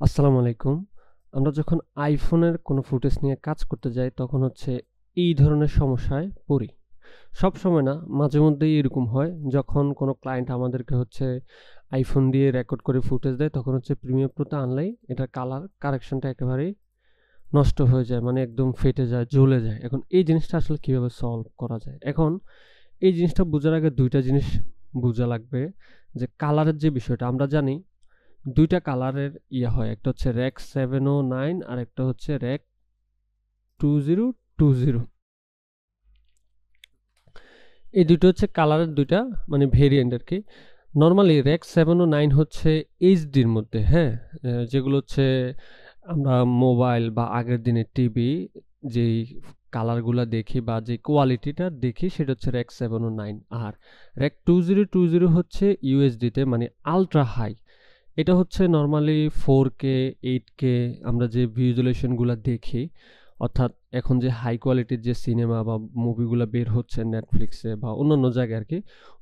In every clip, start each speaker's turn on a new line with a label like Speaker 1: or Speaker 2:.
Speaker 1: আসসালামু আলাইকুম। আমরা যখন আইফোনের কোনো ফুটেজ নিয়ে কাজ করতে যাই, তখন এই ধরনের সমস্যায় পড়ি। সবসময় না, মাঝে মধ্যেই এরকম হয়। যখন কোনো ক্লায়েন্ট আমাদেরকে আইফোন দিয়ে রেকর্ড করে ফুটেজ দেয়, তখন প্রিমিয়ার প্রোতে আনলেই এটার কালার কারেকশনটা একেবারেই নষ্ট হয়ে যায়। মানে একদম ফেটে যায়, জ্বলে যায়। এখন এই জিনিসটা আসলে কিভাবে সলভ করা যায়? এখন এই জিনিসটা বোঝার আগে ২ টা জিনিস বুঝা লাগবে। যে কালারের যে বিষয়টা আমরা জানি ২ টা কালারের হয়। একটা হচ্ছে র‍্যাক 709 আর একটা হচ্ছে র‍্যাক 2020। এই ২ টো হচ্ছে কালারের ২ টা মানে ভেরিয়েন্ট আরকি। নরমালি র‍্যাক 709 হচ্ছে এইচডির মধ্যে, হ্যাঁ? যেগুলো আমরা মোবাইল বা আগের দিনের টিভি যেই কালারগুলা দেখি বা যে কোয়ালিটিটা দেখি সেটা হচ্ছে র‍্যাক 709। আর র‍্যাক 2020 হচ্ছে ইউএসডিতে মানে আল্ট্রা হাই। এটা হচ্ছে নরমালি 4K, 8K আমরা যে ভিজুয়ালাইজেশনগুলা দেখি, অর্থাৎ এখন যে হাই কোয়ালিটির যে সিনেমা বা মুভিগুলা বের হচ্ছে নেটফ্লিক্সে বা অন্যান্য জায়গায় আরকি,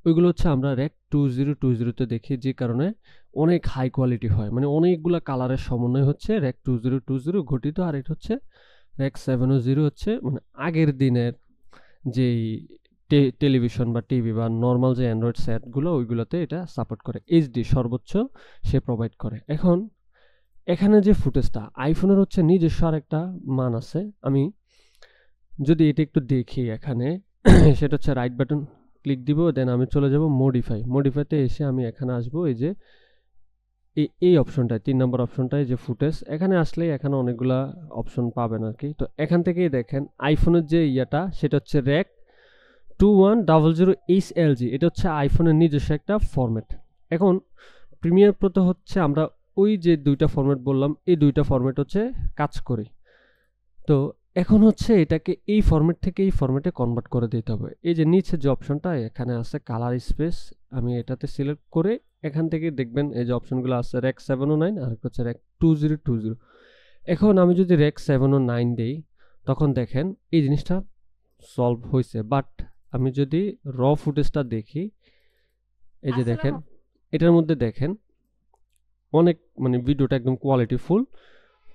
Speaker 1: ওইগুলো আমরা র‍্যাক 2020 তে দেখি, যে কারণে অনেক হাই কোয়ালিটি হয়। মানে অনেকগুলা কালারের সমন্বয় হচ্ছে র‍্যাক 2020 গঠিত। আর এটা হচ্ছে র‍্যাক 710 মানে আগের দিনের যেই টেলিভিশন বা টিভি বা নরমাল যে অ্যান্ড্রয়েড সেটগুলো, ওইগুলোতে এটা সাপোর্ট করে। এইচডি সর্বোচ্চ সে প্রোভাইড করে। এখন এখানে যে ফুটেজটা আইফোনের নিজস্ব আরেকটা মান আছে। আমি যদি এটা একটু দেখি এখানে সেটা হচ্ছে রাইট বাটন ক্লিক দিব, দেন আমি চলে যাব মডিফাইতে এসে আমি এখানে আসবো। এই যে এই অপশনটায় ৩ নম্বর অপশনটায় যে ফুটেজ, এখানে আসলেই এখানে অনেকগুলা অপশন পাবেন আরকি। তো এখান থেকেই দেখেন আইফোনের যে সেটা হচ্ছে র‍্যাক 2100HLG। এটা হচ্ছে আইফোনের নিজস্ব একটা ফরম্যাট। এখন প্রিমিয়ার প্রোতে আমরা ওই যে ২টা ফরম্যাট বললাম, এই ২টা ফরম্যাট কাজ করি। তো এখন এটাকে এই ফরম্যাট থেকে এই ফরম্যাটে কনভার্ট করে দিতে হবে। এই যে নিচে যে অপশনটা এখানে আছে কালার স্পেস, আমি এটাতে সিলেক্ট করে এখান থেকে দেখবেন এই যে অপশনগুলো আছে র‍্যাক 709 আর একটা হচ্ছে র‍্যাক 2020। এখন আমি যদি র‍্যাক 709 দেই, তখন দেখেন এই জিনিসটা সলভ হইছে। বাট আমি যদি র ফুটেজটা দেখি, এই যে দেখেন এটার মধ্যে দেখেন অনেক মানে ভিডিওটা একদম কোয়ালিটিফুল,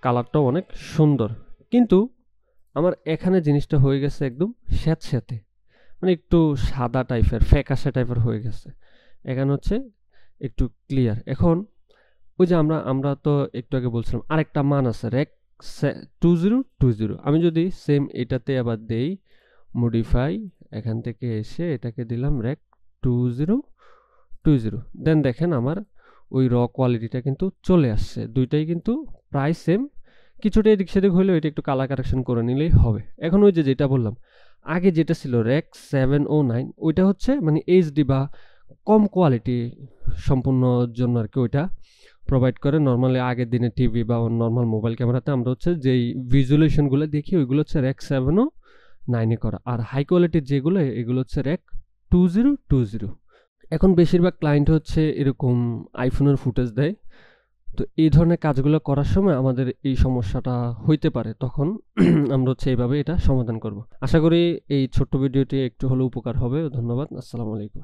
Speaker 1: কালারটাও অনেক সুন্দর। কিন্তু আমার এখানে জিনিসটা হয়ে গেছে একদম স্যাঁতস্যাঁতে, মানে একটু সাদা টাইপের, ফ্যাকাশে টাইপের হয়ে গেছে। এখানে একটু ক্লিয়ার। এখন ওই যে আমরা তো একটু আগে বলছিলাম আরেকটা মান আছে র‍্যাক 2020। আমি যদি সেম এটাতে আবার দেই মডিফাই, এখান থেকে এসে এটাকে দিলাম র‍্যাক 2020, দেন দেখেন আমার ওই র কোয়ালিটিটা কিন্তু চলে আসছে। দুইটাই কিন্তু প্রায় সেম, কিছুটা এদিক সেদিক হলেও এটা একটু কালার কারেকশন করে নিলেই হবে। এখন ওই যে যেটা বললাম আগে, যেটা ছিল র‍্যাক 709, ওইটা মানে এইচডি বা কম কোয়ালিটি সম্পূর্ণ জন্য আর কি ওইটা প্রোভাইড করে। নর্মালি আগের দিনে টিভি বা নর্মাল মোবাইল ক্যামেরাতে আমরা যেই ভিজুয়ালাইজেশনগুলো দেখি, ওইগুলো র‍্যাক 709 করা। আর হাই কোয়ালিটির যেগুলো, এগুলো র‍্যাক 2020। এখন বেশিরভাগ ক্লায়েন্ট এরকম আইফোনের ফুটেজ দেয়। তো এই ধরনের কাজগুলো করার সময় আমাদের এই সমস্যাটা হইতে পারে, তখন আমরা এইভাবে এটা সমাধান করব। আশা করি এই ছোট্ট ভিডিওটি একটু হলেও উপকার হবে। ধন্যবাদ। আসসালামু আলাইকুম।